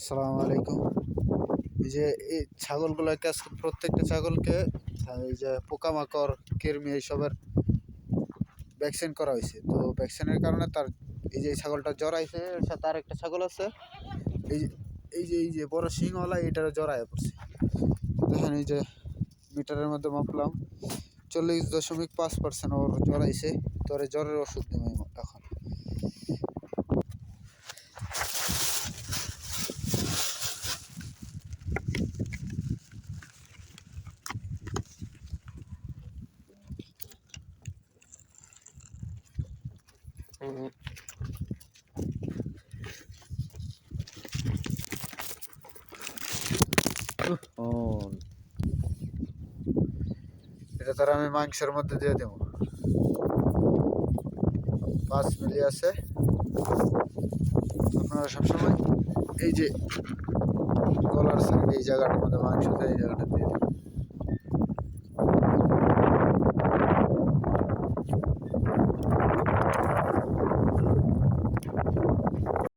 সালাম আলাইকুম। এই যে এই ছাগলগুলোকে আজকে প্রত্যেকটা ছাগলকে এই যে পোকামাকড় কৃমি এইসবের ভ্যাকসিন করা হয়েছে। তো ভ্যাকসিনের কারণে তার এই যে ছাগলটা জ্বর আইছে, তার একটা ছাগল আছে এই যে এই যে বড় শিংওয়ালা, এটারও জ্বর আয়া পড়ছে। দেখেন এই যে মিটারের মধ্যে মাপলাম 40.5% ওর জ্বর আইছে। তোর জ্বরের ওষুধ নেব এখন। ও, এটা তার আমি মাংসের মধ্যে দিয়ে দেবো। 5 মিলি আছে। আপনারা সবসময় এই যে গলার সাইড এই জায়গাটার মধ্যে মাংস দেয়, এই জায়গাটা দিয়ে দেবেন।